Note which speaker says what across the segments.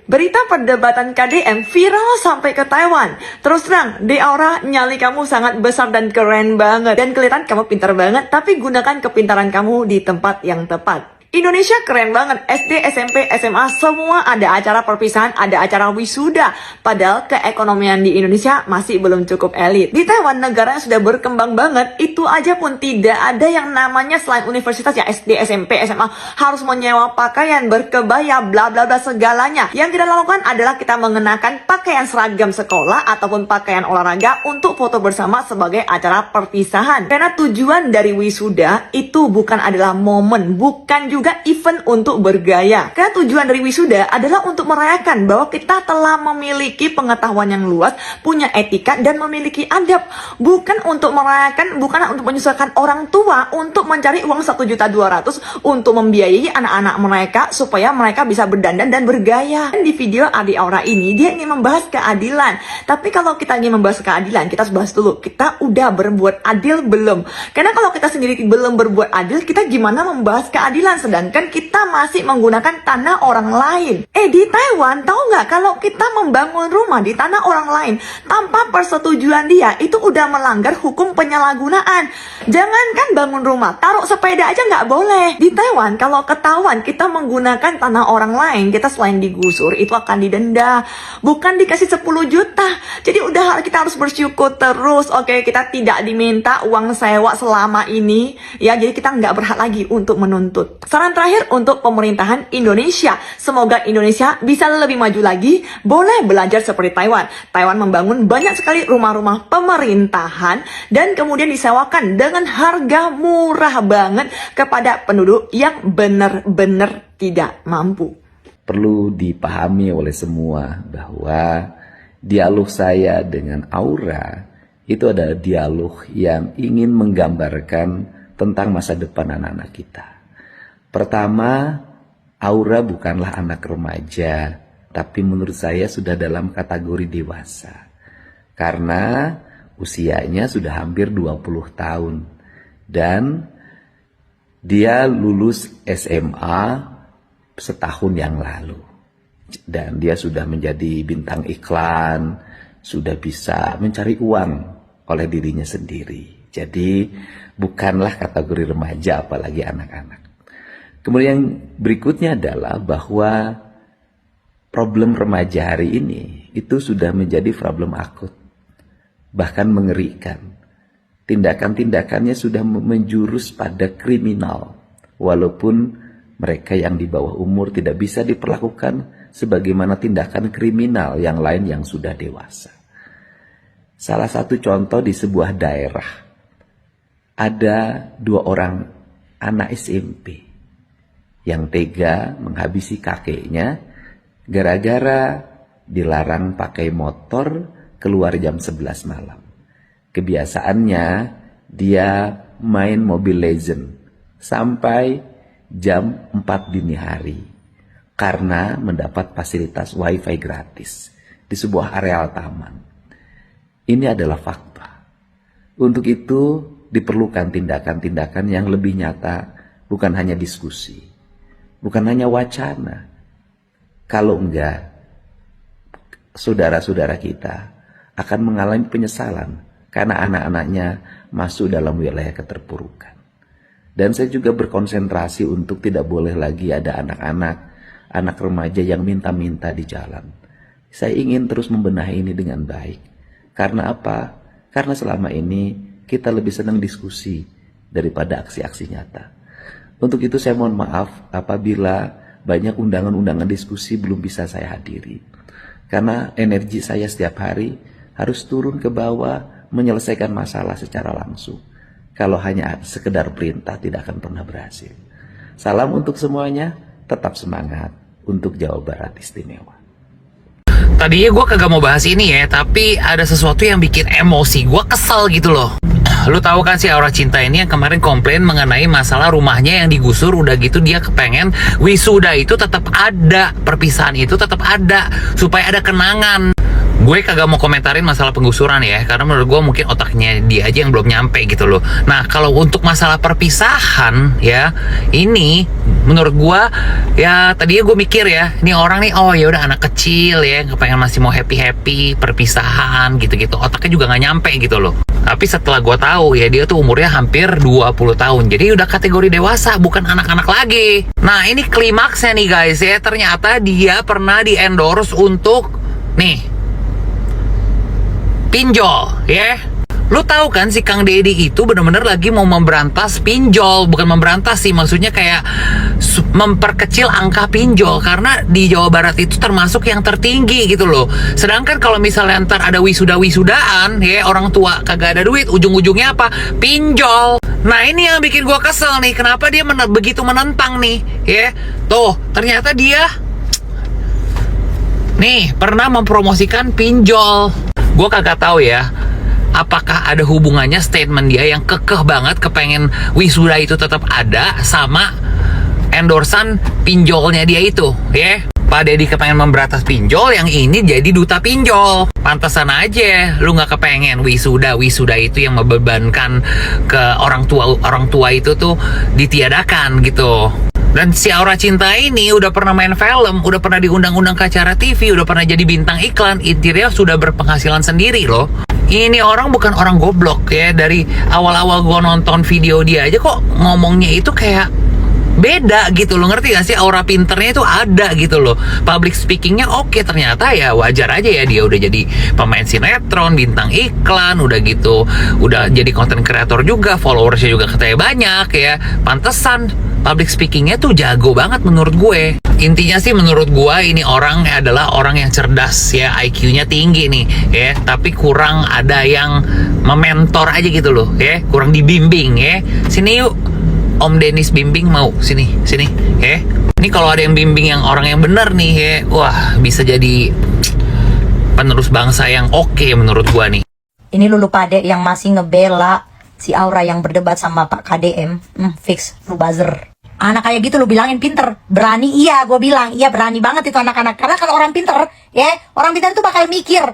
Speaker 1: Berita perdebatan KDM viral sampai ke Taiwan. Terus terang, di aura nyali kamu sangat besar dan keren banget. Dan kelihatan kamu pintar banget, tapi gunakan kepintaran kamu di tempat yang tepat. Indonesia keren banget, SD, SMP, SMA, semua ada acara perpisahan, ada acara wisuda. Padahal keekonomian di Indonesia masih belum cukup elit. Di Taiwan, negara yang sudah berkembang banget, itu aja pun tidak ada yang namanya selain universitas ya SD, SMP, SMA, harus menyewa pakaian, berkebaya, bla bla bla segalanya. Yang kita lakukan adalah kita mengenakan pakaian seragam sekolah ataupun pakaian olahraga untuk foto bersama sebagai acara perpisahan. Karena tujuan dari wisuda itu bukan adalah momen, bukan juga event untuk bergaya. Karena tujuan dari wisuda adalah untuk merayakan bahwa kita telah memiliki pengetahuan yang luas, punya etika dan memiliki adab. Bukan untuk merayakan, bukan untuk menyusahkan orang tua untuk mencari uang 1.200.000 untuk membiayai anak-anak mereka supaya mereka bisa berdandan dan bergaya. Dan di video Adi Aura ini dia ingin membahas keadilan. Tapi kalau kita ingin membahas keadilan, kita harus bahas dulu kita udah berbuat adil belum? Karena kalau kita sendiri belum berbuat adil, kita gimana membahas keadilan? Sedangkan kita masih menggunakan tanah orang lain. Di Taiwan, tahu nggak kalau kita membangun rumah di tanah orang lain tanpa persetujuan dia, itu udah melanggar hukum penyalahgunaan. Jangankan bangun rumah, taruh sepeda aja nggak boleh. Di Taiwan, kalau ketahuan kita menggunakan tanah orang lain, kita selain digusur, itu akan didenda. Bukan dikasih 10 juta. Jadi udah kita harus bersyukur terus. Oke, kita tidak diminta uang sewa selama ini. Ya, jadi kita nggak berhak lagi untuk menuntut. Saran terakhir untuk pemerintahan Indonesia. Semoga Indonesia bisa lebih maju lagi. Boleh belajar seperti Taiwan. Taiwan membangun banyak sekali rumah-rumah pemerintahan dan kemudian disewakan dengan harga murah banget kepada penduduk yang benar-benar tidak mampu.
Speaker 2: Perlu dipahami oleh semua bahwa dialog saya dengan Aura itu adalah dialog yang ingin menggambarkan tentang masa depan anak-anak kita. Pertama, Aura bukanlah anak remaja, tapi menurut saya sudah dalam kategori dewasa. Karena usianya sudah hampir 20 tahun. Dan dia lulus SMA setahun yang lalu. Dan dia sudah menjadi bintang iklan, sudah bisa mencari uang oleh dirinya sendiri. Jadi bukanlah kategori remaja apalagi anak-anak. Kemudian berikutnya adalah bahwa problem remaja hari ini itu sudah menjadi problem akut. Bahkan mengerikan. Tindakan-tindakannya sudah menjurus pada kriminal. Walaupun mereka yang di bawah umur tidak bisa diperlakukan sebagaimana tindakan kriminal yang lain yang sudah dewasa. Salah satu contoh di sebuah daerah. Ada 2 orang anak SMP yang tega menghabisi kakeknya gara-gara dilarang pakai motor keluar jam 11 malam. Kebiasaannya dia main Mobile Legends sampai jam 4 dini hari karena mendapat fasilitas wifi gratis di sebuah areal taman. Ini adalah fakta. Untuk itu diperlukan tindakan-tindakan yang lebih nyata, bukan hanya diskusi. Bukan hanya wacana. Kalau enggak, saudara-saudara kita akan mengalami penyesalan karena anak-anaknya masuk dalam wilayah keterpurukan. Dan saya juga berkonsentrasi untuk tidak boleh lagi ada anak remaja yang minta-minta di jalan. Saya ingin terus membenahi ini dengan baik. Karena apa? Karena selama ini kita lebih senang diskusi daripada aksi-aksi nyata. Untuk itu saya mohon maaf apabila banyak undangan-undangan diskusi belum bisa saya hadiri. Karena energi saya setiap hari harus turun ke bawah menyelesaikan masalah secara langsung. Kalau hanya sekedar perintah tidak akan pernah berhasil. Salam untuk semuanya, tetap semangat untuk Jawa Barat Istimewa.
Speaker 3: Tadinya gue kagak mau bahas ini ya, tapi ada sesuatu yang bikin emosi. Gue kesel gitu loh. Lu tahu kan si Aura Cinta ini yang kemarin komplain mengenai masalah rumahnya yang digusur. Udah gitu dia kepengen wisuda itu tetap ada, perpisahan itu tetap ada, supaya ada kenangan. Gue kagak mau komentarin masalah penggusuran ya, karena menurut gue mungkin otaknya dia aja yang belum nyampe gitu loh. Nah, kalau untuk masalah perpisahan ya, ini menurut gue ya tadinya gue mikir ya, ini orang nih oh ya udah anak kecil ya, kepengen masih mau happy perpisahan gitu-gitu, otaknya juga nggak nyampe gitu loh. Tapi setelah gue tahu ya dia tuh umurnya hampir 20 tahun, jadi udah kategori dewasa, bukan anak-anak lagi. Nah, ini klimaksnya nih guys ya, ternyata dia pernah di endorse untuk nih pinjol ya. Lu tahu kan si Kang Deddy itu bener-bener lagi mau memberantas pinjol. Bukan memberantas sih, maksudnya kayak memperkecil angka pinjol, karena di Jawa Barat itu termasuk yang tertinggi gitu loh. Sedangkan kalau misalnya ntar ada wisuda-wisudaan ya, orang tua kagak ada duit, ujung-ujungnya apa? Pinjol. Nah, ini yang bikin gua kesel nih, kenapa dia begitu menentang nih ya. Tuh, ternyata dia nih pernah mempromosikan pinjol. Gue kagak tahu ya, apakah ada hubungannya statement dia yang kekeh banget kepengen wisuda itu tetap ada sama endorsan pinjolnya dia itu ya. Pak Deddy kepengen memberantas pinjol, yang ini jadi duta pinjol. Pantesan aja lu nggak kepengen wisuda itu yang membebankan ke orang tua itu tuh ditiadakan gitu. Dan si Aura Cinta ini udah pernah main film, udah pernah diundang-undang ke acara TV, udah pernah jadi bintang iklan, intinya sudah berpenghasilan sendiri loh. Ini orang bukan orang goblok ya, dari awal-awal gua nonton video dia aja kok ngomongnya itu kayak beda gitu loh, ngerti gak sih? Aura pinternya itu ada gitu loh, public speakingnya oke. Ternyata ya wajar aja ya, dia udah jadi pemain sinetron, bintang iklan, udah gitu udah jadi content creator juga, followersnya juga katanya banyak ya. Pantesan public speakingnya tuh jago banget menurut gue. Intinya sih menurut gue ini orang adalah orang yang cerdas ya, IQ-nya tinggi nih ya, tapi kurang ada yang mementor aja gitu loh ya, kurang dibimbing ya. Sini yuk Om Dennis bimbing, mau sini ya. Ini kalau ada yang bimbing yang orang yang bener nih ya, wah bisa jadi penerus bangsa yang oke menurut gua nih.
Speaker 4: Ini Lulu Pade yang masih ngebela si Aura yang berdebat sama Pak KDM. Fix, lu buzzer. Anak kayak gitu lu bilangin pinter, berani. Iya, gue bilang iya, berani banget itu anak-anak. Karena kalau orang pinter ya, orang pinter itu bakal mikir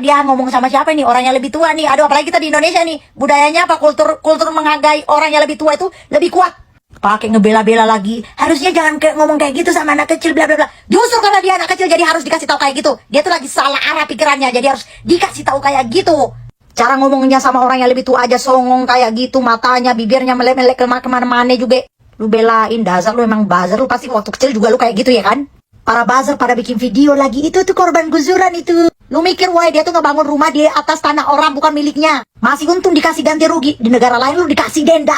Speaker 4: dia ngomong sama siapa nih, orang yang lebih tua nih. Aduh, apalagi kita di Indonesia nih, budayanya apa, kultur menghargai orang yang lebih tua itu lebih kuat. Pakai ngebela-bela lagi, harusnya jangan ngomong kayak gitu sama anak kecil, bla bla bla. Justru karena dia anak kecil jadi harus dikasih tahu kayak gitu. Dia tuh lagi salah arah pikirannya, jadi harus dikasih tahu kayak gitu. Cara ngomongnya sama orang yang lebih tua aja songong kayak gitu, matanya, bibirnya melek-melek kemana-mana juga. Lu belain, dasar lu emang buzzer. Lu pasti waktu kecil juga lu kayak gitu ya kan? Para buzzer pada bikin video lagi, itu tuh korban gusuran itu. Lu mikir, wah dia tuh ngebangun rumah di atas tanah orang bukan miliknya. Masih untung dikasih ganti rugi. Di negara lain lu dikasih denda.